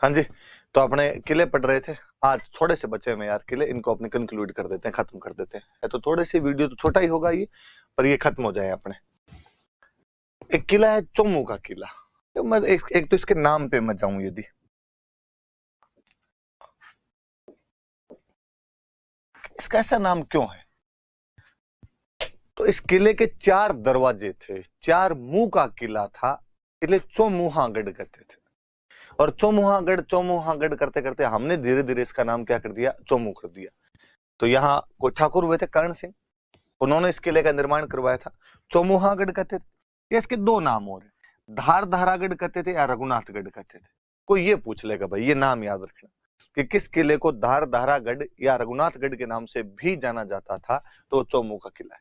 हाँ जी, तो अपने किले पढ़ रहे थे। आज थोड़े से बचे हुए यार किले, इनको अपने कंक्लूड कर देते हैं, खत्म कर देते हैं। तो थोड़े से वीडियो तो छोटा ही होगा ये, पर ये खत्म हो जाए अपने। एक किला है चोमू का किला। तो मैं एक तो इसके नाम पे मैं जाऊं, यदि इसका ऐसा नाम क्यों है, तो इस किले के 4 दरवाजे थे, 4 मुंह का किला था, इसलिए चौमुहागढ़ कहते थे। और चौमुहागढ़ चौमुहागढ़ करते करते हमने धीरे धीरे इसका नाम क्या कर दिया, चोमू कर दिया। तो यहाँ कोई ठाकुर हुए थे कर्ण सिंह, उन्होंने इस किले का निर्माण करवाया था, चौमुहागढ़ कहते थे। इसके 2 नाम और हैं, धार धारागढ़ कहते थे या रघुनाथगढ़ कहते थे। कोई ये पूछ लेगा भाई, ये नाम याद रखना कि किस किले को धार धारागढ़ या रघुनाथगढ़ के नाम से भी जाना जाता था, तो चौमू का किला है।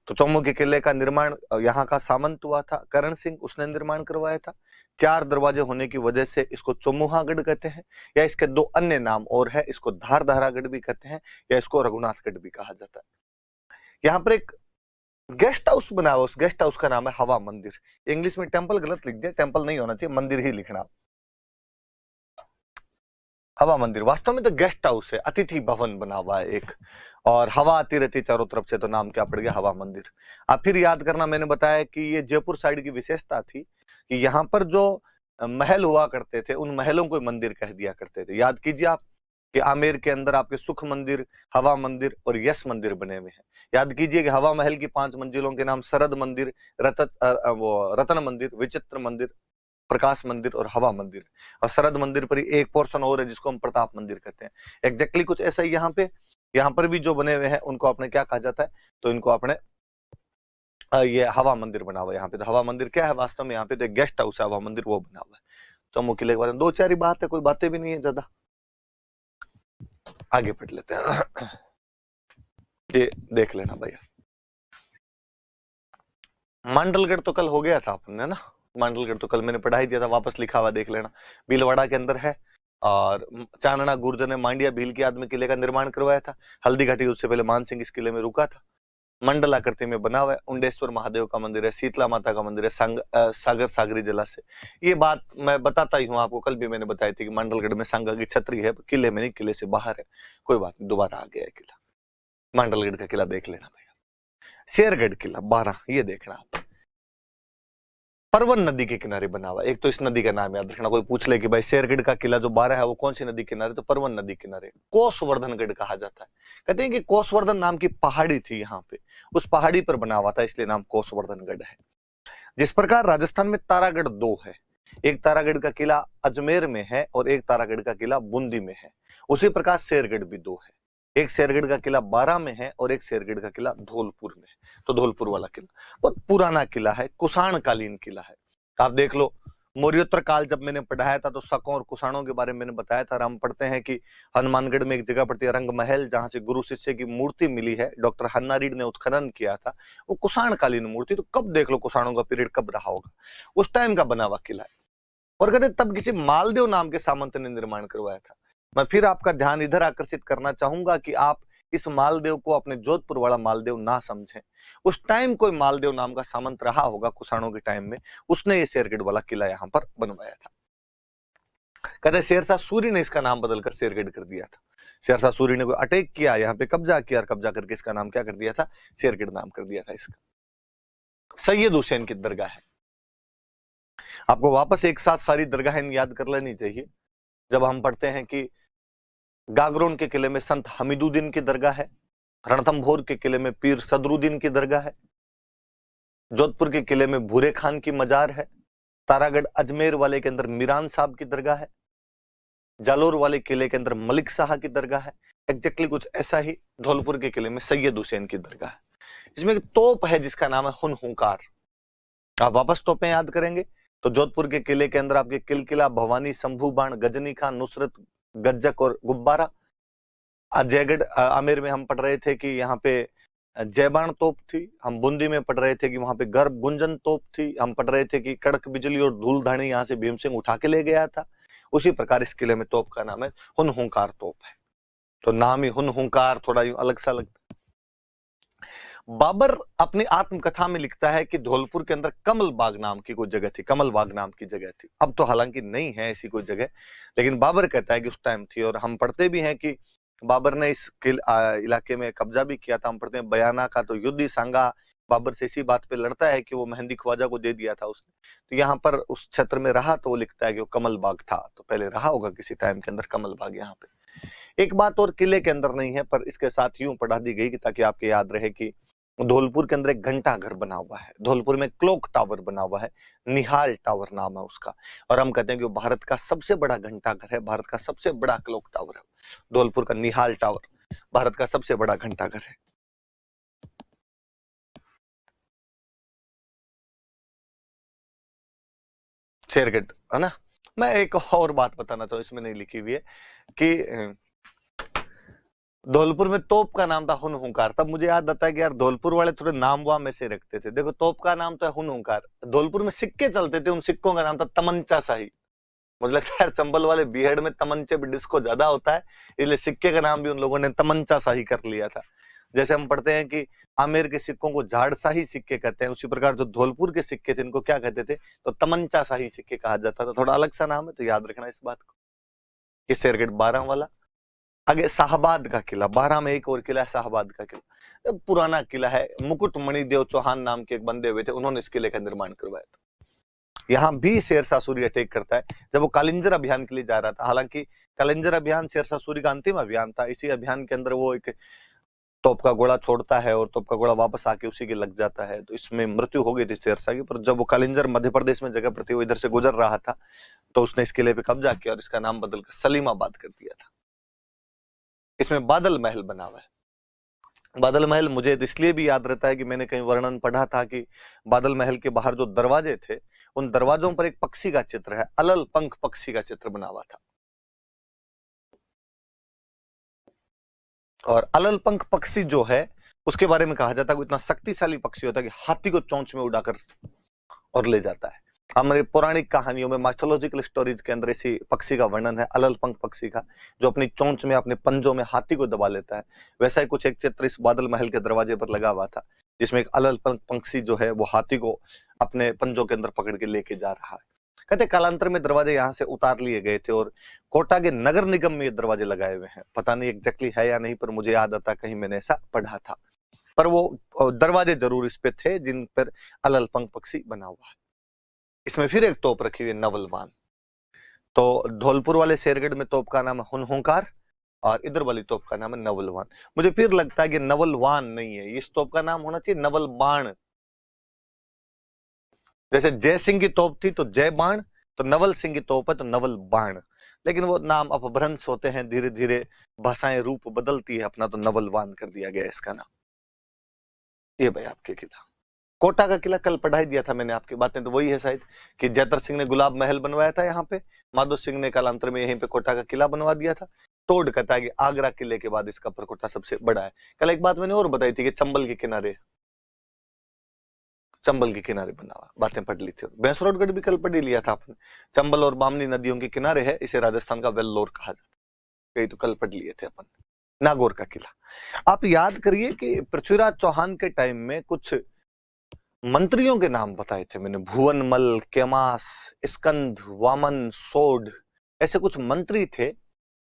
तो चौमू के किले का निर्माण यहाँ का सामंत हुआ था करण सिंह, उसने निर्माण करवाया था। 4 दरवाजे होने की वजह से इसको चौमुहागढ़ कहते हैं, या इसके 2 अन्य नाम और है, इसको धार धारागढ़ भी कहते हैं या इसको रघुनाथगढ़ भी कहा जाता है। यहाँ पर एक गेस्ट हाउस बना हुआ, उस गेस्ट हाउस का नाम है हवा मंदिर। इंग्लिश में टेंपल गलत लिख दिया, टेंपल नहीं होना चाहिए, मंदिर ही लिखना। हवा मंदिर वास्तव में तो गेस्ट हाउस है, अतिथि भवन बना हुआ है एक, और हवा आती रहती चारों तरफ से, तो नाम क्या पड़ गया, हवा मंदिर। आप फिर याद करना, मैंने बताया कि ये जयपुर साइड की विशेषता थी कि यहाँ पर जो महल हुआ करते थे, उन महलों को मंदिर कह दिया करते थे। याद कीजिए आप कि आमेर के अंदर आपके सुख मंदिर, हवा मंदिर और यश मंदिर बने हुए हैं। याद कीजिए कि हवा महल की 5 मंजिलों के नाम शरद मंदिर, रतन मंदिर, विचित्र मंदिर, प्रकाश मंदिर और हवा मंदिर। और शरद मंदिर पर ही एक पोर्शन और है जिसको हम प्रताप मंदिर कहते हैं। एग्जैक्टली कुछ ऐसा ही यहाँ पर भी जो बने हुए हैं उनको आपने क्या कहा जाता है, तो इनको आपने ये हवा मंदिर बना हुआ है यहाँ पे। तो हवा मंदिर क्या है वास्तव में, यहाँ पे तो एक गेस्ट हाउस है, हवा मंदिर वो बना हुआ है। चौमू किले के बारे में 2-4 ही बात है, कोई बातें भी नहीं है ज्यादा, आगे पढ़ लेते हैं। ये देख लेना भैया, मांडलगढ़ तो कल हो गया था अपने ना, मांडलगढ़ तो कल मैंने पढ़ा ही दिया था, वापस लिखा हुआ देख लेना। भीलवाड़ा के अंदर है, और चांदना गुर्जर ने मांडिया भील की याद में किले का निर्माण करवाया था। हल्दी घाटी उससे पहले मान सिंह इस किले में रुका था। मंडल आकृति में बना हुआ है। उंडेश्वर महादेव का मंदिर है, शीतला माता का मंदिर है, सागर सागरी जलाशय। ये बात मैं बताता ही हूँ आपको, कल भी मैंने बताई थी कि मांडलगढ़ में सांगा की छतरी है, किले में नहीं, किले से बाहर है। कोई बात नहीं, दोबारा आ गया है किला। मांडलगढ़ का किला देख लेना भैया। शेरगढ़ किला 12, ये देखना आप, परवन नदी के किनारे बना हुआ। एक तो इस नदी का नाम याद रखना, कोई पूछ ले कि भाई शेरगढ़ का किला जो 12 है वो कौन सी नदी किनारे, तो परवन नदी किनारे कोसवर्धनगढ़ कहा जाता है। कहते हैं कि कोसवर्धन नाम की पहाड़ी थी यहाँ पे, उस पहाड़ी पर बना हुआ था, इसलिए नाम कोसवर्धनगढ़ है। जिस प्रकार राजस्थान में तारागढ़ 2 है, एक तारागढ़ का किला अजमेर में है और एक तारागढ़ का किला बूंदी में है, उसी प्रकार शेरगढ़ भी 2 है। एक शेरगढ़ का किला 12 में है और एक शेरगढ़ का किला धौलपुर में है। तो धौलपुर वाला किला बहुत पुराना किला है, कुषाण कालीन किला है। आप देख लो, मौर्योत्तर काल जब मैंने पढ़ाया था तो शकों और कुषाणों के बारे में मैंने बताया था। हम पढ़ते हैं कि हनुमानगढ़ में एक जगह पड़ती है रंग महल, जहां से गुरु शिष्य की मूर्ति मिली है, डॉक्टर हन्ना रीड ने उत्खनन किया था, वो कुषाण कालीन मूर्ति। तो कब देख लो कुषाणों का पीरियड कब रहा होगा, उस टाइम का बना हुआ किला है। और कहते तब किसी मालदेव नाम के सामंत ने निर्माण करवाया था। मैं फिर आपका ध्यान इधर आकर्षित करना चाहूंगा कि आप इस मालदेव को अपने जोधपुर वाला मालदेव ना समझें। उस टाइम कोई मालदेव नाम का सामंत रहा होगा कुषाणों के टाइम में, उसने ये शेरगढ़ वाला किला यहाँ पर बनवाया था। कहते शेरशाह सूरी ने इसका नाम बदलकर शेरगढ़ कर दिया था। शेरशाह सूरी ने कोई अटैक किया, यहाँ पे कब्जा किया, और कब्जा करके इसका नाम क्या कर दिया था, शेरगढ़ नाम कर दिया था इसका। सैयद हुसैन की दरगाह है, आपको वापस एक साथ सारी दरगाहें याद कर लेनी चाहिए। जब हम पढ़ते हैं कि गागरोन के किले में संत हमीदुद्दीन की दरगाह है, रणथंभौर के किले में पीर सदरुद्दीन की दरगाह है, जोधपुर के किले में भूरे खान की मजार है, तारागढ़ अजमेर वाले के अंदर मीरान साहब की दरगाह है, जालोर वाले किले के अंदर मलिक शाह की दरगाह है। एग्जैक्टली कुछ ऐसा ही धौलपुर के किले में सैयद हुसैन की दरगाह है। इसमें एक तोप है जिसका नाम है हुनहुकार। आप वापस तोपें याद करेंगे तो जोधपुर के किले के अंदर आपके किलकिला, भवानी, शंभू बाण, गजनी खां, नुसरत, गज्जक और गुब्बारा। जयगढ़ आमेर में हम पढ़ रहे थे कि यहाँ पे जयबाण तोप थी। हम बूंदी में पढ़ रहे थे कि वहां पे गर्भ गुंजन तोप थी। हम पढ़ रहे थे कि कड़क बिजली और धूल धानी यहाँ से भीम सिंह उठा के ले गया था। उसी प्रकार इस किले में तोप का नाम है हुनहुकार तोप है। तो नाम ही हुनहुकार थोड़ा यूं अलग सा लगता है। बाबर अपनी आत्मकथा में लिखता है कि धौलपुर के अंदर कमल बाग नाम की कोई जगह थी, कमल बाग नाम की जगह थी। अब तो हालांकि नहीं है ऐसी कोई जगह, लेकिन बाबर कहता है कि उस टाइम थी। और हम पढ़ते भी हैं कि बाबर ने इस इलाके में कब्जा भी किया था। हम पढ़ते हैं बयाना का तो युद्ध ही सांगा बाबर से इसी बात पे लड़ता है कि वो मेहंदी ख्वाजा को दे दिया था उसने। तो यहाँ पर उस क्षेत्र में रहा तो वो लिखता है कि वो कमल बाग था, तो पहले रहा होगा किसी टाइम के अंदर कमल बाग यहाँ पे। एक बात और किले के अंदर नहीं है, पर इसके साथ यूं पढ़ा दी गई कि ताकि आपके याद रहे कि धौलपुर के अंदर एक घंटा घर बना हुआ है, धौलपुर में क्लॉक टावर बना हुआ है, निहाल टावर नाम है उसका। और हम कहते हैं कि वो भारत का सबसे बड़ा घंटा घर है, भारत का सबसे बड़ा क्लॉक टावर है धौलपुर का निहाल टावर, भारत का सबसे बड़ा घंटा घर है। शेरगढ़ है ना। मैं एक और बात बताना चाहूँ, इसमें नहीं लिखी हुई है कि धौलपुर में तोप का नाम था हुन हुंकार। तब मुझे याद आता है कि यार धौलपुर वाले थोड़े नाम वाम में से रखते थे। देखो तोप का नाम तो है हुन हुंकार, धौलपुर में सिक्के चलते थे, उन सिक्कों का नाम था तमंचा शाही। मुझे लगता है यार चंबल वाले बीहड़ में तमंचे भी डिस्को ज्यादा होता है, इसलिए सिक्के का नाम भी उन लोगों ने तमंचा शाही कर लिया था। जैसे हम पढ़ते हैं कि आमेर के सिक्कों को झाड़ शाही सिक्के कहते हैं, उसी प्रकार जो धौलपुर के सिक्के थे इनको क्या कहते थे, तो तमंचा शाही सिक्के कहा जाता था। थोड़ा अलग सा नाम है, तो याद रखना इस बात को। कि शेरगढ़ 12 वाला। आगे शाहबाद का किला, 12 में एक और किला है शाहबाद का किला, पुराना किला है। मुकुट मणिदेव चौहान नाम के एक बंदे हुए थे, उन्होंने इस किले का निर्माण करवाया था। यहाँ भी शेरशाह सूरी अटैक करता है जब वो कालिंजर अभियान के लिए जा रहा था। हालांकि कालिंजर अभियान शेरशाह सूरी का अंतिम अभियान था। इसी अभियान के अंदर वो एक तोप का गोला छोड़ता है और तोप का गोला वापस आके उसी के लग जाता है, तो इसमें मृत्यु हो गई थी शेरशाह की। पर जब वो कालिंजर मध्य प्रदेश में जगह प्रति वो इधर से गुजर रहा था, तो उसने इस किले पे कब्जा किया और इसका नाम बदलकर सलीमाबाद कर दिया था। इसमें बादल महल बना हुआ है। बादल महल मुझे इसलिए भी याद रहता है कि मैंने कहीं वर्णन पढ़ा था कि बादल महल के बाहर जो दरवाजे थे, उन दरवाजों पर एक पक्षी का चित्र है, अलल पंख पक्षी का चित्र बना हुआ था। और अलल पंख पक्षी जो है उसके बारे में कहा जाता है कि इतना शक्तिशाली पक्षी होता है कि हाथी को चोंच में उड़ाकर और ले जाता है। हमारे पौराणिक कहानियों में, माइथोलॉजिकल स्टोरीज के अंदर इसी पक्षी का वर्णन है, अलल पंख पक्षी का, जो अपनी चोंच में अपने पंजों में हाथी को दबा लेता है। वैसा ही कुछ एक चित्र इस बादल महल के दरवाजे पर लगा हुआ था, जिसमें एक अलल पंख पक्षी जो है वो हाथी को अपने पंजों के अंदर पकड़ के लेके जा रहा है। कहते कालांतर में दरवाजे यहाँ से उतार लिए गए थे और कोटा के नगर निगम में ये दरवाजे लगाए हुए हैं। पता नहीं एग्जैक्टली है या नहीं, पर मुझे याद आता कहीं मैंने ऐसा पढ़ा था। पर वो दरवाजे जरूर इस पे थे जिन पर अलल पंख पक्षी बना हुआ है। इसमें फिर एक तोप रखी हुई नवलवान। तो धौलपुर वाले शेरगढ़ में तोप का नाम है हुनहुंकार और इधर वाली तोप का नाम है नवलवान। मुझे फिर लगता है कि नवलवान नहीं है, इस तोप का नाम होना चाहिए नवल बाण। जैसे जय सिंह की तोप थी तो जय बाण, तो नवल सिंह की तोप है तो नवल बाण। लेकिन वो नाम अपभ्रंश होते हैं, धीरे धीरे भाषाएं रूप बदलती है अपना, तो नवलवान कर दिया गया इसका नाम। ये भाई आपके किला, कोटा का किला कल पढ़ाई दिया था मैंने, आपकी बातें तो वही है शायद कि जयतर सिंह ने गुलाब महल बनवाया था यहाँ पे, माधो सिंह ने कालांतर में यहीं पे कोटा का किला बनवा दिया था। तोड़ कहता है कि आगरा किले के बाद इसका परकोटा सबसे बड़ा है। कल एक बात मैंने और बताई थी कि चंबल के किनारे, चंबल के किनारे बना हुआ, बातें पढ़ ली थी। भैंसरोडगढ़ भी कल पढ़ ही लिया था आपने। चंबल और बामनी नदियों के किनारे है, इसे राजस्थान का वेल्लोर कहा जाता है। यही तो कल पढ़ लिए थे अपन। नागौर का किला, आप याद करिए कि पृथ्वीराज चौहान के टाइम में कुछ मंत्रियों के नाम बताए थे मैंने, भुवनमल, केमास, स्कंद, वामन, सोड, ऐसे कुछ मंत्री थे।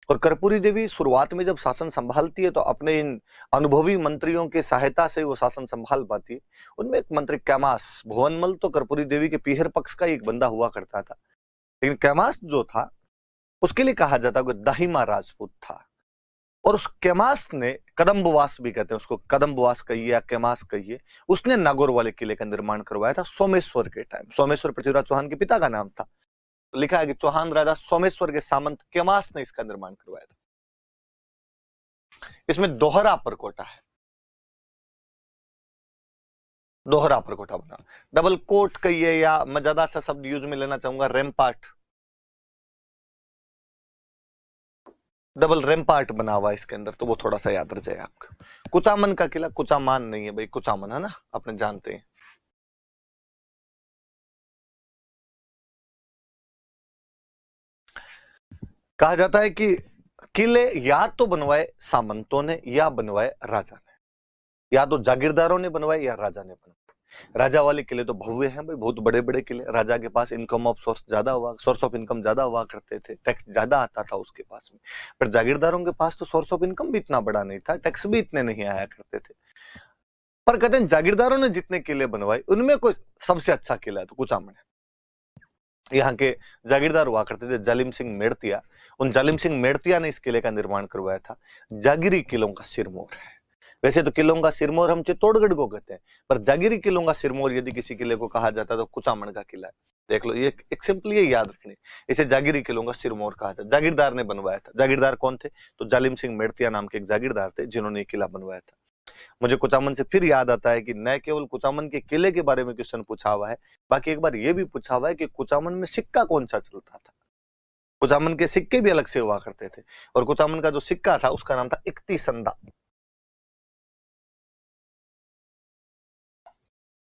और कर्पूरी देवी शुरुआत में जब शासन संभालती है तो अपने इन अनुभवी मंत्रियों की सहायता से वो शासन संभाल पाती है। उनमें एक मंत्री कैमास, भुवनमल तो कर्पूरी देवी के पीहर पक्ष का एक बंदा हुआ करता था, लेकिन कैमास जो था उसके लिए कहा जाता है कि दाहिमा राजपूत था। और उस कैमास ने, कदम्बवास भी कहते हैं उसको, कदम्बवास कहिए या कैमास कहिए, उसने नागौर वाले किले का निर्माण करवाया था सोमेश्वर के टाइम। सोमेश्वर पृथ्वीराज चौहान के पिता का नाम था। तो लिखा है कि चौहान राजा सोमेश्वर के सामंत कैमास ने इसका निर्माण करवाया था। इसमें दोहरा परकोटा है, दोहरा परकोटा बना, डबल कोट कहिए या मैं ज्यादा अच्छा शब्द यूज में लेना चाहूंगा रैम्पार्ट, डबल रैम्पार्ट बना हुआ है इसके अंदर, तो वो थोड़ा सा याद रह जाए आपको। कुचामन का किला, कुचामान नहीं है भाई, कुचामन है ना, आपने जानते हैं। कहा जाता है कि किले या तो बनवाए सामंतों ने या बनवाए राजा ने। या तो जागीरदारों ने बनवाए या राजा ने बनवाए। राजा वाले किले तो भव्य हैं भाई, बहुत बड़े बड़े किले। राजा के पास इनकम ऑफ सोर्स ज्यादा हुआ, सोर्स ऑफ इनकम ज्यादा हुआ करते थे, टैक्स ज्यादा आता था उसके पास में। पर जागीरदारों के पास तो सोर्स ऑफ इनकम भी इतना बड़ा नहीं था, टैक्स भी इतने नहीं आया करते थे। पर कहते हैं जागीरदारों ने जितने किले बनवाए उनमें कोई सबसे अच्छा किला है तो कुचामन है। यहाँ के जागीरदार हुआ करते थे जालिम सिंह मेड़तिया, उन जालिम सिंह मेड़तिया ने इस किले का निर्माण करवाया था। जागीरी किलों का सिरमौर है। वैसे तो किलों का सिरमौर हम चित्तौड़गढ़ को कहते हैं, पर जागीरी किलों का सिरमौर यदि किसी किले को कहा जाता है तो कुचामन का किला है। देख लो, ये एक सिंपली ये याद रखनी, इसे जागीरी किलों का सिरमौर कहा जाता है। जागीरदार ने बनवाया था। जागीरदार कौन थे? तो जालिम सिंह मेड़तिया नाम के एक जागीरदार थे जिन्होंने ये किला बनवाया था। मुझे कुचामन से फिर याद आता है कि न केवल कुचामन के किले के बारे में क्वेश्चन पूछा हुआ है, बाकी एक बार यह भी पूछा हुआ है कि कुचामन में सिक्का कौन सा चलता था। कुचामन के सिक्के भी अलग से हुआ करते थे, और कुचामन का जो सिक्का था उसका नाम था इकती संदा।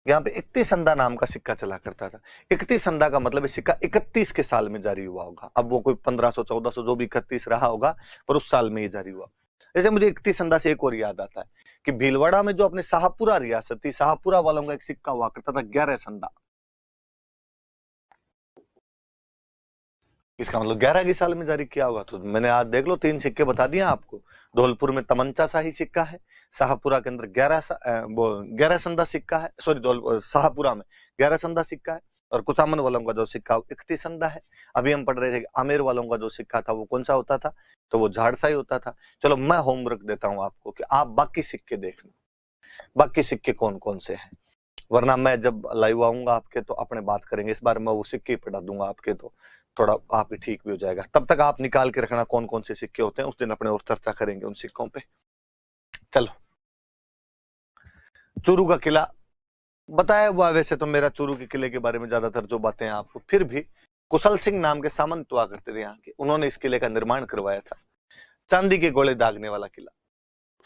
यहाँ पे इकती संदा नाम का सिक्का चला करता था। इकती संदा का मतलब है सिक्का 31 के साल में जारी हुआ होगा। अब वो कोई 1500 1400 जो भी 31 रहा होगा, पर उस साल में ये जारी हुआ। जैसे मुझे इकती संदा से एक और याद आता है कि भीलवाड़ा में जो अपने शाहपुरा रियासत थी, शाहपुरा वालों का एक सिक्का हुआ करता था 11 संदा। इसका मतलब 11 की साल में जारी किया होगा। तो मैंने आज देख लो 3 सिक्के बता दिया आपको। धौलपुर में तमंचा शाही सिक्का है, शाहपुरा के अंदर 11 संदा सिक्का है, सॉरी शाहपुरा में 11 संदा सिक्का है, और कुचामन वालों का जो सिक्का 31 संदा है। अभी हम पढ़ रहे थे कि आमेर वालों का जो सिक्का था वो कौन सा होता था, तो वो झाड़साई होता था। चलो मैं होमवर्क देता हूं आपको कि आप बाकी सिक्के देखना, बाकी सिक्के कौन कौन से हैं, वरना मैं जब लाइव आऊंगा आपके तो अपने बात करेंगे। इस बार मैं वो सिक्के पढ़ा दूंगा आपके, तो थोड़ा आप ठीक भी हो जाएगा। तब तक आप निकाल के रखना कौन कौन से सिक्के होते हैं, उस दिन अपने और चर्चा करेंगे उन सिक्कों पे। चलो, चूरू का किला बताया हुआ। वैसे तो मेरा चूरू के किले के बारे में ज्यादातर जो बातें हैं आपको, फिर भी कुशल सिंह नाम के सामंत हुआ करते थे यहाँ के, उन्होंने इस किले का निर्माण करवाया था। चांदी के गोले दागने वाला किला,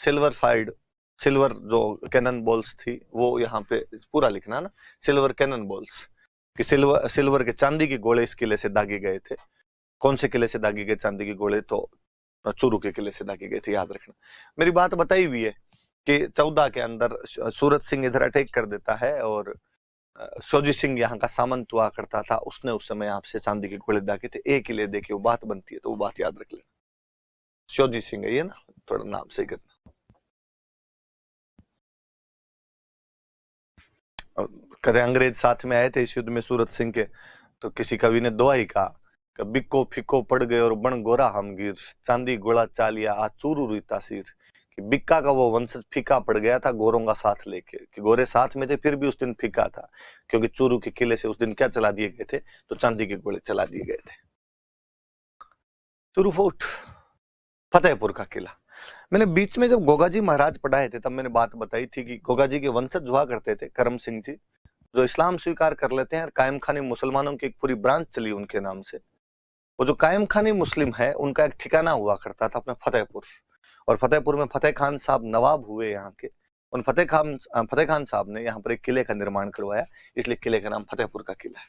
सिल्वर फाइड, सिल्वर जो कैनन बॉल्स थी वो यहाँ पे पूरा लिखना ना, सिल्वर कैनन बॉल्स कि सिल्वर के चांदी के गोले इस किले से दागे गए थे। कौन से किले से दागे गए चांदी के गोले? तो चूरू के किले से दागे गए थे, याद रखना। मेरी बात बताई हुई है कि 14 के अंदर सूरत सिंह इधर अटैक कर देता है, और सोजी सिंह यहाँ का सामंत हुआ करता था, उसने उस समय आपसे चांदी के गोले दागे थे। एक किले देखिए वो बात बनती है, तो वो बात याद रख लेना। सोजी सिंह है ये ना, थोड़ा नाम सही करना। कहते अंग्रेज साथ में आए थे इस युद्ध में सूरत सिंह के, तो किसी कवि ने दोहा ही कहा कि बिक्को फिक्को पड़ गए और बन गोरा हम गिर, चांदी गोला चालिया आ चूरू रुई तासीर। कि बिक्का का वो वंशज फीका पड़ गया था गोरों का साथ लेके, कि गोरे साथ में थे फिर भी उस दिन फीका था, क्योंकि चूरू के किले से उस दिन क्या चला दिए गए थे? तो चांदी के गोले चला दिए गए थे। चूरू फोर्ट, फतेहपुर का किला। मैंने बीच में जब गोगाजी महाराज पढ़ाए थे तब मैंने बात बताई थी कि गोगाजी के वंशज हुआ करते थे करम सिंह जी, जो इस्लाम स्वीकार कर लेते हैं। कायम खानी मुसलमानों की एक पूरी ब्रांच चली उनके नाम से। वो जो कायम खानी मुस्लिम है उनका एक ठिकाना हुआ करता था अपना फतेहपुर, और फतेहपुर में फतेह खान साहब नवाब हुए यहाँ के। उन फतेह खान साहब ने यहाँ पर एक किले का निर्माण करवाया, इसलिए किले का नाम फतेहपुर का किला है।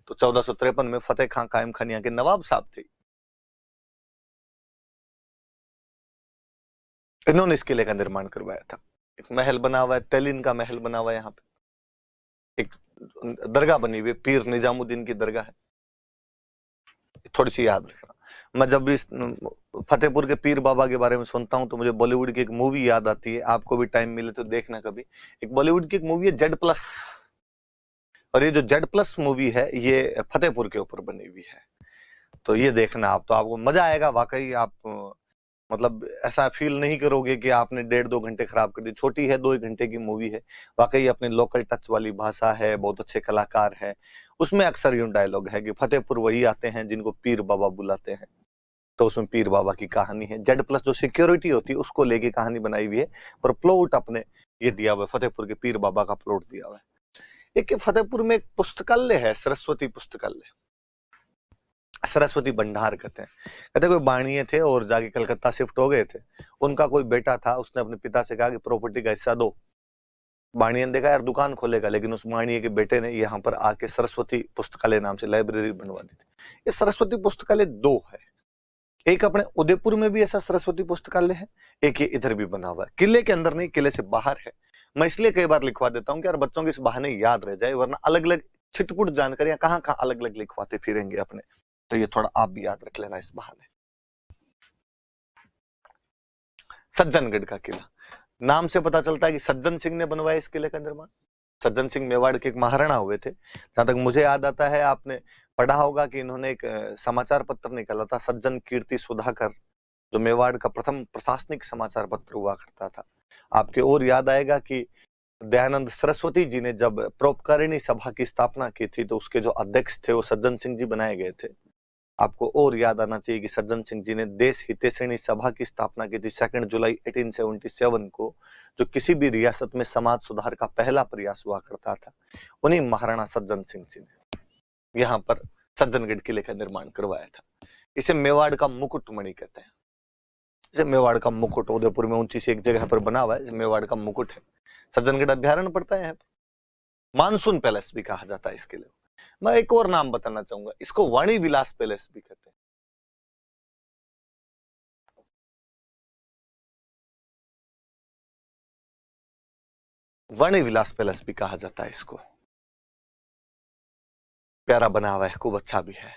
तो 1453 में फतेह खान कायम खान यहाँ के नवाब साहब थे, इन्होंने इस किले का निर्माण करवाया था। एक महल बना हुआ है, तेलिन का महल बना हुआ है यहाँ पे। एक दरगाह बनी हुई है, पीर निजामुद्दीन की दरगाह है, थोड़ी सी याद रखना। मैं जब भी फतेहपुर के पीर बाबा के बारे में सुनता हूं तो मुझे बॉलीवुड की एक मूवी याद आती है। आपको भी टाइम मिले तो देखना कभी। एक बॉलीवुड की एक मूवी है जेड प्लस, और ये जो जेड प्लस मूवी है ये फतेहपुर के ऊपर बनी हुई है। तो ये देखना आप, तो आपको मजा आएगा वाकई। आप मतलब ऐसा फील नहीं करोगे कि आपने 1.5-2 घंटे खराब कर दी। छोटी है, 2 घंटे की मूवी है, वाकई अपने लोकल टच वाली भाषा है, बहुत अच्छे कलाकार है। उसमें अक्सर यूं डायलॉग है कि फतेहपुर वही आते हैं जिनको पीर बाबा बुलाते हैं। तो उसमें पीर बाबा की कहानी है। जेड प्लस जो सिक्योरिटी होती है उसको लेके कहानी बनाई हुई है, पर प्लॉट अपने ये दिया हुआ है, फतेहपुर के पीर बाबा का प्लॉट दिया हुआ है। एक फतेहपुर में एक पुस्तकालय है, सरस्वती पुस्तकालय, सरस्वती भंडार कहते हैं। कहते कोई बाणीय थे और जाके कलकत्ता शिफ्ट हो गए थे। उनका कोई बेटा था, उसने अपने पिता से कहा कि प्रॉपर्टी का हिस्सा दो। बाणीय ने देखा यार दुकान खोलेगा, लेकिन उस बाणीय के बेटे ने यहाँ पर आके सरस्वती पुस्तकालय नाम से लाइब्रेरी बनवा दी थी। ये सरस्वती पुस्तकालय 2 है, एक अपने उदयपुर में भी ऐसा सरस्वती पुस्तकालय है, एक ये इधर भी बना हुआ है। किले के अंदर नहीं, किले से बाहर है। मैं इसलिए कई बार लिखवा देता हूँ कि यार बच्चों के इस बहाने याद रह जाए, वरना अलग अलग छिटपुट जानकारियां कहाँ कहाँ अलग अलग लिखवाते फिरेंगे अपने। तो ये थोड़ा आप भी याद रख लेना इस बहाने। सज्जनगढ़ का किला, नाम से पता चलता है कि सज्जन सिंह ने बनवाया इस किले का निर्माण। सज्जन सिंह मेवाड़ के एक महाराणा हुए थे। जहां तक मुझे याद आता है, आपने पढ़ा होगा कि इन्होंने एक समाचार पत्र निकाला था, सज्जन कीर्ति सुधाकर, जो मेवाड़ का प्रथम प्रशासनिक समाचार पत्र हुआ करता था। आपके और याद आएगा कि दयानंद सरस्वती जी ने जब परोपकारिणी सभा की स्थापना की थी, तो उसके जो अध्यक्ष थे वो सज्जन सिंह जी बनाए गए थे। आपको और याद आना चाहिए कि सज्जन सिंह जी ने देश हितैषणी सभा की स्थापना की थी 2 जुलाई 1877 को, जो किसी भी रियासत में समाज सुधार का पहला प्रयास हुआ करता था। उन्हीं महाराणा सज्जन सिंह जी ने यहाँ पर सज्जनगढ़ किले का निर्माण करवाया था। इसे मेवाड़ का मुकुटमणि कहते हैं। इसे मेवाड़ का मुकुट, उदयपुर में ऊंची सी एक जगह पर बना हुआ है, मेवाड़ का मुकुट है। सज्जनगढ़ अभ्यारण्य पड़ता है। मानसून पैलेस भी कहा जाता है इस किले को। मैं एक और नाम बताना चाहूंगा, इसको वाणी विलास पैलेस भी कहते हैं। वाणी विलास पैलेस भी कहा जाता है इसको। प्यारा बना हुआ है, खूब अच्छा भी है।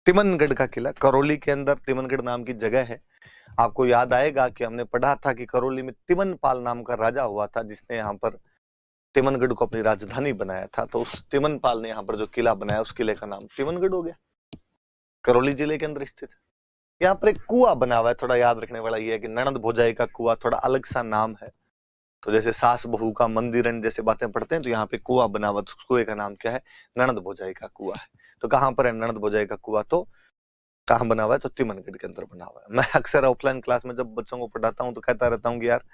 तिमनगढ़ का किला, करौली के अंदर तिमनगढ़ नाम की जगह है। आपको याद आएगा कि हमने पढ़ा था कि करौली में तिमनपाल नाम का राजा हुआ था, जिसने यहाँ पर तिमनगढ़ को अपनी राजधानी बनाया था। तो उस तिमनपाल ने यहाँ पर जो किला बनाया, उस किले का नाम तिमनगढ़ हो गया। करौली जिले के अंदर स्थित है। यहाँ पर एक कुआं बना हुआ है, थोड़ा याद रखने वाला ये है कि ननद भोजाई का कुआं, थोड़ा अलग सा नाम है। तो जैसे सास बहू का मंदिर जैसे बातें पढ़ते हैं, तो यहाँ पे कुआं बना हुआ, तो उस कुएं का नाम क्या है? ननद भोजाई का कुआं है। तो कहाँ पर है ननद भोजाई का कुआं? तो कहाँ बना हुआ है? तो तिमनगढ़ के अंदर बना हुआ है। मैं अक्सर ऑफलाइन क्लास में जब बच्चों को पढ़ाता हूँ तो कहता रहता हूँ कि यार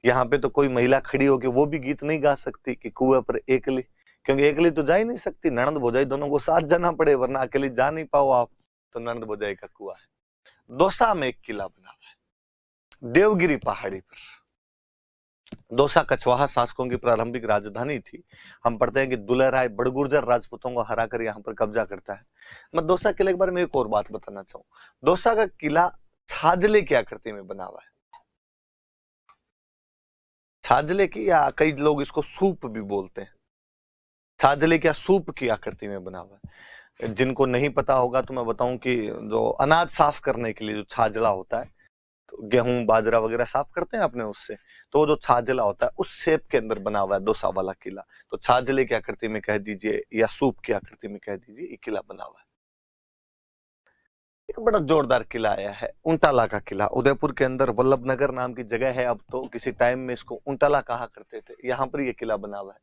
यहाँ पे तो कोई महिला खड़ी होकर वो भी गीत नहीं गा सकती कि कुएं पर एकली, क्योंकि एकली तो जा ही नहीं सकती, ननद भोजाई दोनों को साथ जाना पड़े, वरना अकेली जा नहीं पाओ आप। तो ननद भोजाई का कुआं है। दौसा में एक किला बना हुआ है, देवगिरी पहाड़ी पर। दौसा कछवाहा शासकों की प्रारंभिक राजधानी थी। हम पढ़ते हैं कि दुल्हे राय बड़गुर्जर राजपूतों को हराकर यहाँ पर कब्जा करता है। मैं दौसा किले के बारे में एक और बात बताना चाहूँ। दौसा का किला छाजले की आकृति में बना हुआ है। छाजले की, या कई लोग इसको सूप भी बोलते हैं। छाजले क्या सूप की आकृति में बना हुआ है। जिनको नहीं पता होगा तो मैं बताऊं कि जो अनाज साफ करने के लिए जो छाजला होता है, तो गेहूं बाजरा वगैरह साफ करते हैं अपने उससे, तो जो छाजला होता है उस शेप के अंदर बना हुआ है दौसा वाला किला। तो छाजले की आकृति में कह दीजिए या सूप की आकृति में कह दीजिए, ये किला बना हुआ है। एक बड़ा जोरदार किला आया है, उंटाला का किला। उदयपुर के अंदर वल्लभनगर नाम की जगह है अब, तो किसी टाइम में इसको उंटाला कहा करते थे। यहाँ पर ये किला बना हुआ है।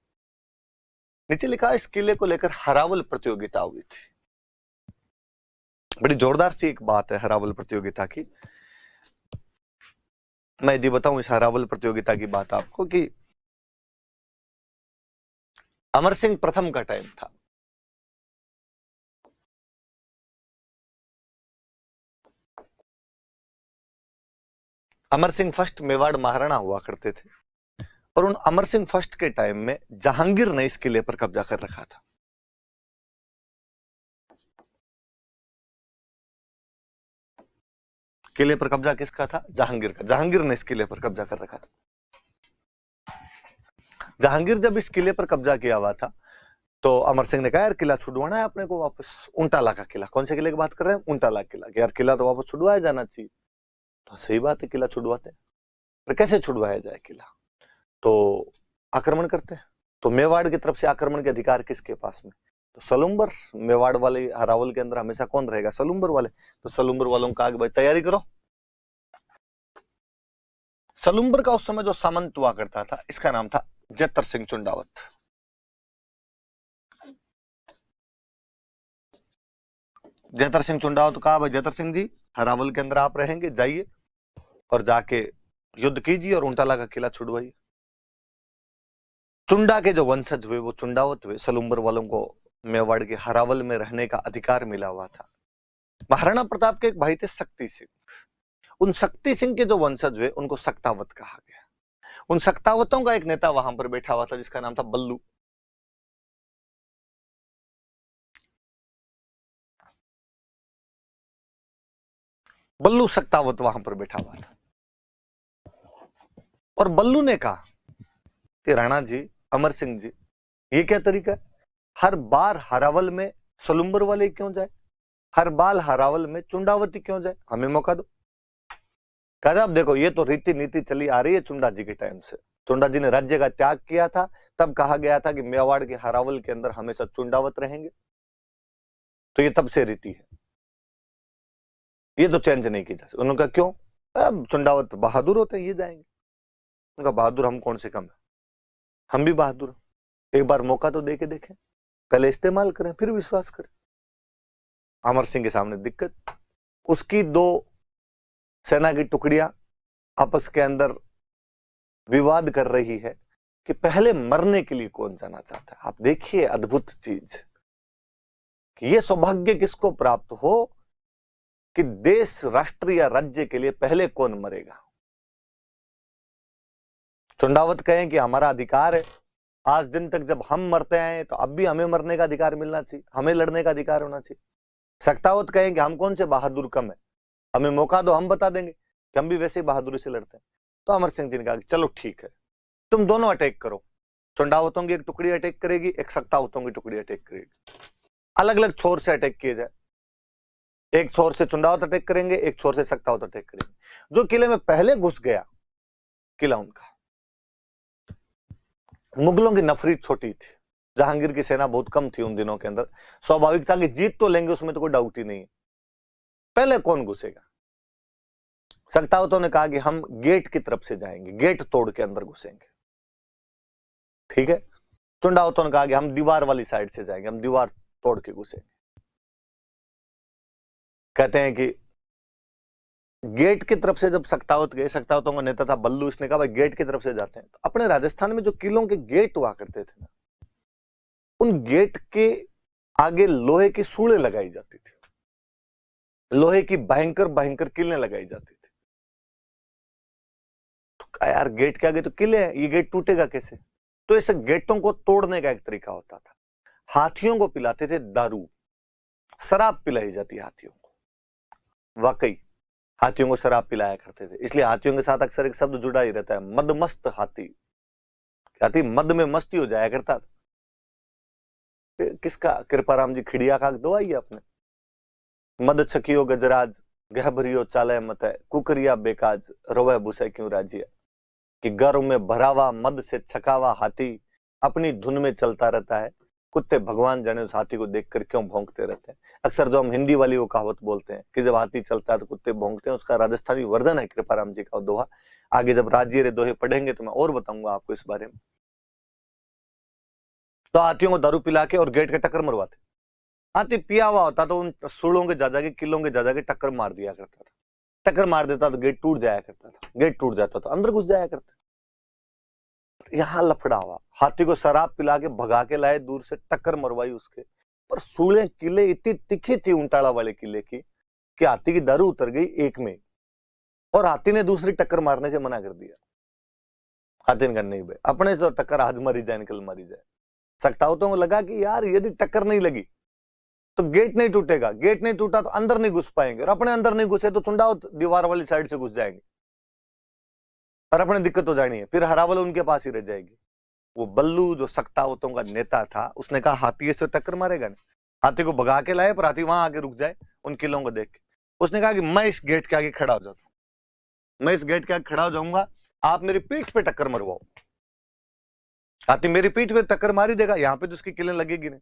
नीचे लिखा है इस किले को लेकर हरावल प्रतियोगिता हुई थी। बड़ी जोरदार सी एक बात है हरावल प्रतियोगिता की। मैं यदि बताऊं इस हरावल प्रतियोगिता की बात आपको, कि अमर सिंह प्रथम का टाइम था। अमर सिंह फर्स्ट मेवाड़ महाराणा हुआ करते थे, और उन अमर सिंह फर्स्ट के टाइम में जहांगीर ने इस किले पर कब्जा कर रखा था। किले पर कब्जा किसका था? जहांगीर का। जहांगीर ने इस किले पर कब्जा कर रखा था। जहांगीर जब इस किले पर कब्जा किया हुआ था, तो अमर सिंह ने कहा यार किला छुड़वाना है अपने को वापस। उंटाला का किला। कौन से किले की बात कर रहे हैं? उंटाला किला। यार किला तो वापस छुड़वाया जाना चाहिए। तो सही बात है, किला छुड़वाते हैं, पर कैसे छुड़वाया जाए किला? तो आक्रमण करते हैं। तो मेवाड़ की तरफ से आक्रमण के अधिकार किसके पास में? तो सलुम्बर। मेवाड़ वाले हरावल के अंदर हमेशा कौन रहेगा? सलुम्बर वाले। तो सलुम्बर वालों का आगे भाई तैयारी करो। सलुम्बर का उस समय जो सामंत हुआ करता था, इसका नाम था जतर सिंह चुंडावत। जतर सिंह चुंडावत कहा भाई जतर सिंह जी हरावल के अंदर आप रहेंगे, जाइए और जाके युद्ध कीजिए और उंटाला का किला छुड़वाइए। चुंडा के जो वंशज हुए वो चुंडावत हुए। सलुम्बर वालों को मेवाड़ के हरावल में रहने का अधिकार मिला हुआ था। महाराणा प्रताप के एक भाई थे शक्ति सिंह। उन शक्ति सिंह के जो वंशज हुए उनको सक्तावत कहा गया। उन सक्तावतों का एक नेता वहां पर बैठा हुआ था जिसका नाम था बल्लू। बल्लू सक्तावत वहां पर बैठा हुआ था और बल्लू ने कहा कि राणा जी, अमर सिंह जी, ये क्या तरीका है? हर बार हरावल में सलुम्बर वाले क्यों जाए, हर बार हरावल में चुंडावती क्यों जाए, हमें मौका दो। कहते अब देखो, ये तो रीति नीति चली आ रही है चुंडा जी के टाइम से। चुंडा जी ने राज्य का त्याग किया था, तब कहा गया था कि मेवाड़ के हरावल के अंदर हमेशा चुंडावत रहेंगे, तो ये तब से रीति है, ये तो चेंज नहीं की जा सकती। उन्होंने कहा क्यों? अब चुंडावत बहादुर होते हैं, ये जाएंगे। उनका बहादुर हम कौन से कम है, हम भी बहादुर, एक बार मौका तो दे के देखें, पहले इस्तेमाल करें फिर विश्वास करें। अमर सिंह के सामने दिक्कत, उसकी दो सेना की टुकड़ियां आपस के अंदर विवाद कर रही है कि पहले मरने के लिए कौन जाना चाहता है। आप देखिए अद्भुत चीज कि ये सौभाग्य किसको प्राप्त हो कि देश, राष्ट्र या राज्य के लिए पहले कौन मरेगा। चुंडावत कहें कि हमारा अधिकार है, आज दिन तक जब हम मरते हैं तो अब भी हमें मरने का अधिकार मिलना चाहिए, हमें लड़ने का अधिकार होना चाहिए। सक्तावत कहें कि हम कौन से बहादुर कम है, हमें मौका दो, हम बता देंगे कि हम भी वैसे ही बहादुरी से लड़ते हैं। तो अमर सिंह जी ने कहा कि चलो ठीक है, तुम दोनों अटैक करो, चुंडावतों की एक टुकड़ी अटैक करेगी, एक सक्तावतों की टुकड़ी अटैक करेगी, अलग अलग छोर से अटैक किए जाए। एक छोर से चुंडावत अटैक करेंगे, एक छोर से सक्तावत अटैक करेंगे। जो किले में पहले घुस गया, किला उनका। मुगलों की नफरी छोटी थी, जहांगीर की सेना बहुत कम थी उन दिनों के अंदर, स्वाभाविक था कि जीत तो लेंगे, उसमें तो कोई डाउट ही नहीं है। पहले कौन घुसेगा? सक्तावतों ने कहा कि हम गेट की तरफ से जाएंगे, गेट तोड़ के अंदर घुसेंगे, ठीक है। चुंडावतों ने कहा कि हम दीवार वाली साइड से जाएंगे, हम दीवार तोड़ के घुसेंगे। कहते हैं कि गेट की तरफ से जब सक्तावत गए, सक्तावतों का नेता था बल्लू, इसने कहा भाई गेट की तरफ से जाते हैं। तो अपने राजस्थान में जो किलों के गेट हुआ करते थे ना, उन गेट के आगे लोहे की सूड़े लगाई जाती थी, लोहे की भयंकर भयंकर किलें लगाई जाती थी। तो यार गेट के आगे तो किले हैं, ये गेट टूटेगा कैसे? तो ऐसे गेटों को तोड़ने का एक तरीका होता था, हाथियों को पिलाते थे दारू, शराब पिलाई जाती हाथियों को। वाकई हाथियों को शराब पिलाया करते थे, इसलिए हाथियों के साथ अक्सर एक शब्द जुड़ा ही रहता है, मदमस्त हाथी। हाथी मद में मस्ती हो जाया करता था। किसका? कृपाराम जी खिड़िया का दो आई आपने, मद छकियो गजराज, गहभरियो चाले मत है, कुकरिया बेकाज, रोवे भूसे क्यों राजिया। कि गर्व में भरावा मद से छकावा हाथी अपनी धुन में चलता रहता है, कुत्ते भगवान जाने उस हाथी को देखकर क्यों भौंकते रहते हैं। अक्सर जो हम हिंदी वाली वो कहावत बोलते हैं कि जब हाथी चलता है तो कुत्ते भौंकते हैं, उसका राजस्थानी वर्जन है कृपाराम जी का दोहा। आगे जब राज्य रे दोहे पढ़ेंगे तो मैं और बताऊंगा आपको इस बारे में। तो हाथियों को दारू पिला के और गेट के टक्कर मरवाते। हाथी पिया हुआ होता तो उन सूलों के जा के, किलों के जा के टक्कर मार दिया करता था, टक्कर मार देता तो गेट टूट जाया करता था, गेट टूट जाता तो अंदर घुस जाया करता। यहां लफड़ा हुआ, हाथी को शराब पिला के भगा के लाए, दूर से टक्कर मरवाई उसके, पर सूले किले इतनी तिखी थी उंटाला वाले किले की कि हाथी की दारू उतर गई एक में, और हाथी ने दूसरी टक्कर मारने से मना कर दिया। हाथी ने कहा नहीं भाई, अपने से तो टक्कर आज मरी जाए, निकल मरी जाए। सक्तावतों को लगा कि यार यदि टक्कर नहीं लगी तो गेट नहीं टूटेगा, गेट नहीं टूटा तो अंदर नहीं घुस पाएंगे, और अपने अंदर नहीं घुसे तो चुंडावत दीवार वाली साइड से घुस जाएंगे और अपने दिक्कत हो जानी है, फिर हरावल उनके पास ही रह जाएगी। वो बल्लू जो सक्तावतों का नेता था, उसने कहा हाथी से टक्कर मारेगा नहीं। हाथी को भगा के लाए, पर हाथी वहां आगे रुक जाए उन किलों को देख के। उसने कहा कि मैं इस गेट के आगे खड़ा हो जाता हूं, मैं इस गेट के आगे खड़ा हो जाऊंगा, आप मेरी पीठ पे टक्कर मरवाओ। हाथी मेरी पीठ पे टक्कर मारी देगा, यहां पे तो उसकी किलें लगेगी नहीं,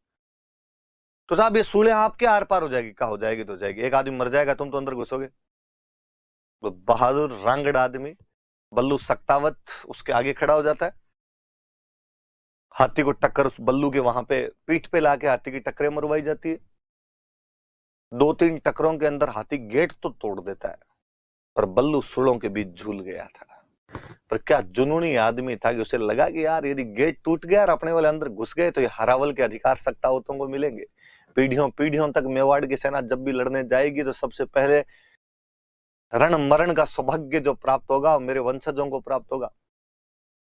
तो साहब ये सूले आपके आर पार हो जाएगी। कहा हो जाएगी तो जाएगी, एक आदमी मर जाएगा, तुम तो अंदर घुसोगे। तो बहादुर रंगड़ आदमी बल्लू सक्तावत उसके आगे खड़ा हो जाता है, हाथी को टक्कर उस बल्लू के वहां पे पीठ पे लाके हाथी की टक्करें मरवाई जाती है। 2-3 टक्करों के अंदर हाथी गेट तो तोड़ देता है, पर बल्लू सुड़ों के बीच झूल गया था। पर क्या जुनूनी आदमी था कि उसे लगा कि यार यदि गेट टूट गया और अपने वाले अंदर घुस गए तो ये हरावल के अधिकार सक्तावतों को मिलेंगे। पीढ़ियों पीढ़ियों तक मेवाड़ की सेना जब भी लड़ने जाएगी तो सबसे पहले रण मरण का सौभाग्य जो प्राप्त होगा मेरे वंशजों को प्राप्त होगा,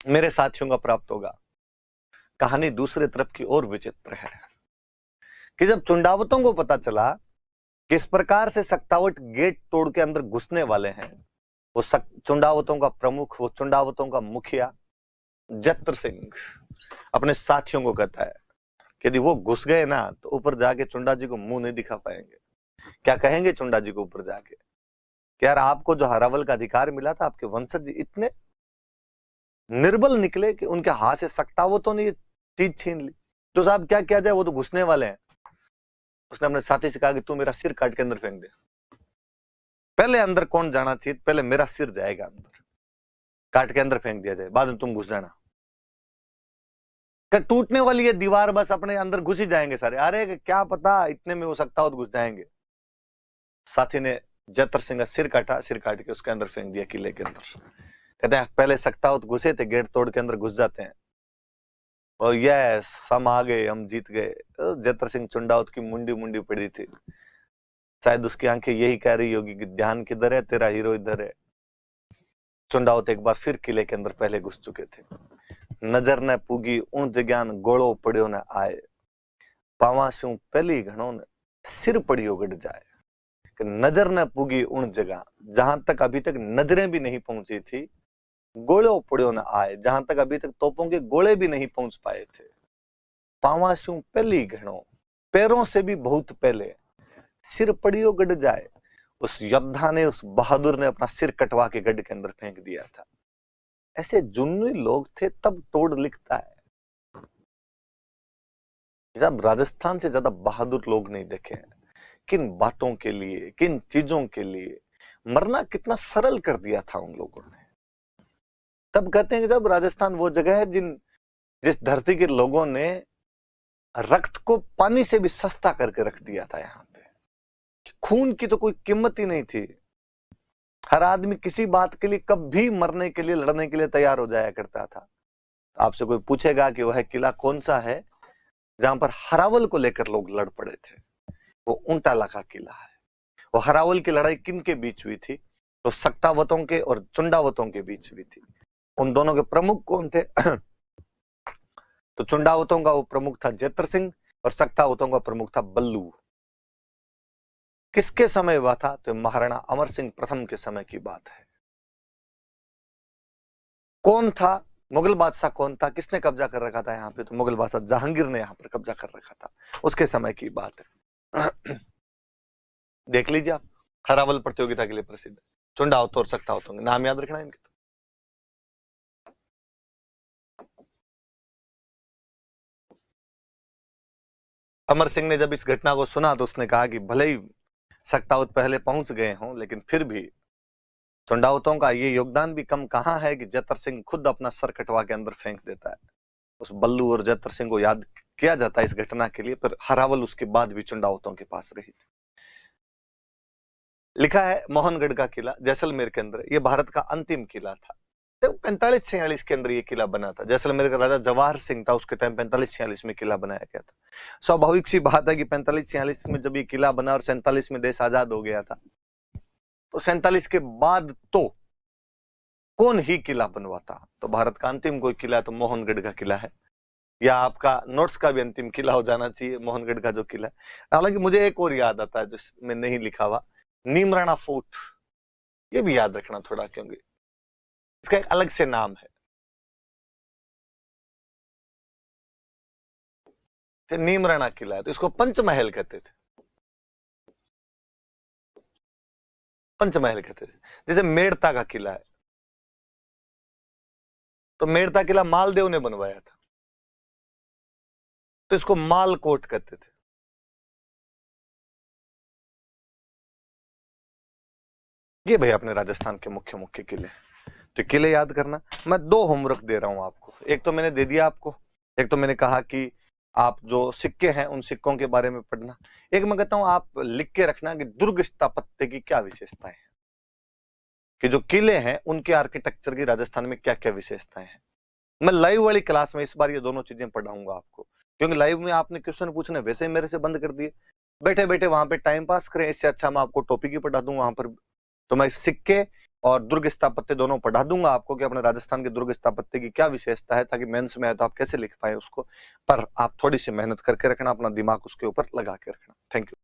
मेरे साथियों का प्राप्त होगा। कहानी दूसरे तरफ की ओर विचित्र है कि जब चुंडावतों को पता चला किस प्रकार से सक्तावट गेट तोड़ के अंदर घुसने वाले हैं। वो चुंडावतों का प्रमुख, वो चुंडावतों का मुखिया जत्र सिंह अपने साथियों को कहता है कि यदि वो घुस गए ना तो ऊपर जाके चुंडा जी को मुंह नहीं दिखा पाएंगे। क्या कहेंगे चुंडा जी को ऊपर जाके कि यार आपको जो हरावल का अधिकार मिला था, आपके वंशज इतने निर्बल निकले कि उनके हाथ से सक्तावतों ने ये चीज छीन ली, तो साहब क्या किया जाए, वो तो घुसने वाले हैं। उसने अपने साथी से कहा कि तू मेरा सिर काट के अंदर फेंक दे। पहले अंदर कौन जाना चाहिए, पहले मेरा सिर जाएगा अंदर, काट के अंदर फेंक दिया जाए, बाद में तुम घुस जाना। टूटने वाली है दीवार, बस अपने अंदर घुस ही जाएंगे सारे। अरे क्या पता इतने में हो सकता हो तो घुस जाएंगे। साथी ने जत्र सिंह का सिर काटा, सिर काट के उसके अंदर फेंक दिया किले के अंदर। कहते हैं पहले सकता हो तो घुसे थे, गेट तोड़ के अंदर घुस जाते हैं और यस हम आ गए, हम जीत गए। जत्र सिंह चुंडावत की मुंडी मुंडी पड़ी थी, शायद उसकी आंखें यही कह रही होगी कि ध्यान किधर है, तेरा हीरो इधर है। चुंडावत एक बार फिर किले के अंदर पहले घुस चुके थे। नजर न पूगी उन जग्यान गोड़ो पड़ियो न आए, पावाशू पहली घणों ने सिर पड़ियो गड़ जाए। कि नजर न पूगी उन जगह, जहां तक अभी तक नजरें भी नहीं पहुंची थी, गोड़ो पड़ियो न आए, जहां तक अभी तक तोपों के गोले भी नहीं पहुंच पाए थे। पावाशू पहली घणों, पैरों से भी बहुत पहले, सिर पड़ियो गड़ जाए। उस योद्धा ने, उस बहादुर ने अपना सिर कटवा के गड्ढे के अंदर फेंक दिया था। ऐसे जुन्नी लोग थे तब तोड़ लिखता है। जब राजस्थान से ज्यादा बहादुर लोग नहीं देखे हैं। किन बातों के लिए, किन चीजों के लिए मरना कितना सरल कर दिया था उन लोगों ने। तब कहते हैं कि जब राजस्थान वो जगह है जिस धरती के लोगों ने रक्त को पानी से भी सस्ता करके रख दिया था। यहाँ पे खून की तो कोई कीमत ही नहीं थी। हर आदमी किसी बात के लिए कभी मरने के लिए, लड़ने के लिए तैयार हो जाया करता था। आपसे कोई पूछेगा कि वह किला कौन सा है जहां पर हरावल को लेकर लोग लड़ पड़े थे, वो ऊंटाला का किला है। वो हरावल की लड़ाई किन के बीच हुई थी, तो सक्तावतों के और चुंडावतों के बीच हुई थी। उन दोनों के प्रमुख कौन थे? तो चुंडावतों का वो प्रमुख था जत्र सिंह और सक्तावतों का प्रमुख था बल्लू। किसके समय हुआ था? तो महाराणा अमर सिंह प्रथम के समय की बात है। कौन था मुगल बादशाह? कौन था, किसने कब्जा कर रखा था यहाँ पे? तो मुगल बादशाह जहांगीर ने यहाँ पर कब्जा कर रखा था, उसके समय की बात है। देख लीजिए आप, हरावल प्रतियोगिता के लिए प्रसिद्ध चुंडावत और सक्तावतों, नाम याद रखना इनके। अमर सिंह ने जब इस घटना को सुना तो उसने कहा कि भले ही सक्तावत पहले पहुंच गए हों, लेकिन फिर भी चुंडावतों का ये योगदान भी कम कहां है कि जत्र सिंह खुद अपना सर कटवा के अंदर फेंक देता है। उस बल्लू और जत्र सिंह को याद किया जाता है इस घटना के लिए, पर हरावल उसके बाद भी चुंडावतों के पास रही थी। लिखा है मोहनगढ़ का किला जैसलमेर के अंदर, ये भारत का अंतिम किला था। तो 45-46 के अंदर ये किला बना था। जैसलमेर का राजा जवाहर सिंह था, उसके टाइम 45-46 में किला बनाया गया था। स्वाभाविक सी बात है कि 45-46 में जब ये किला बना और 47 में देश आजाद हो गया था, तो 47 के बाद तो कौन ही किला बनवाता? तो भारत का अंतिम कोई किला तो मोहनगढ़ का किला है, या आपका नोट्स का भी अंतिम किला हो जाना चाहिए मोहनगढ़ का जो किला है। हालांकि मुझे एक और याद आता है जिसमें नहीं लिखा हुआ, नीमराणा फोर्ट, ये भी याद रखना थोड़ा, क्योंकि इसका एक अलग से नाम है। नीमराणा किला है तो इसको पंचमहल कहते थे, पंचमहल कहते थे। जैसे मेड़ता का किला है, तो मेड़ता किला मालदेव ने बनवाया था, तो इसको मालकोट कहते थे। ये भाई अपने राजस्थान के मुख्य मुख्य किले, तो किले याद करना। मैं 2 होमवर्क दे रहा हूं आपको। एक तो मैंने दे दिया आपको, एक तो मैंने कहा कि आप जो सिक्के हैं उन सिक्कों के बारे में पढ़ना। एक मैं कहता हूं आप लिख के रखना कि दुर्ग स्थापत्य की क्या विशेषताएं हैं, कि जो किले हैं उनके आर्किटेक्चर की राजस्थान में क्या क्या विशेषताएं हैं। मैं लाइव वाली क्लास में इस बार ये दोनों चीजें पढ़ाऊंगा आपको, क्योंकि लाइव में आपने क्वेश्चन पूछने वैसे ही मेरे से बंद कर दिए, बैठे बैठे वहां पे टाइम पास करें। इससे अच्छा मैं आपको टॉपिक ही पढ़ा दूं वहां पर। तो मैं सिक्के और दुर्ग स्थापत्य दोनों पढ़ा दूंगा आपको कि अपने राजस्थान के दुर्ग स्थापत्य की क्या विशेषता है, ताकि मेंस में आए तो आप कैसे लिख पाए उसको। पर आप थोड़ी सी मेहनत करके रखना, अपना दिमाग उसके ऊपर लगा के रखना। Thank you.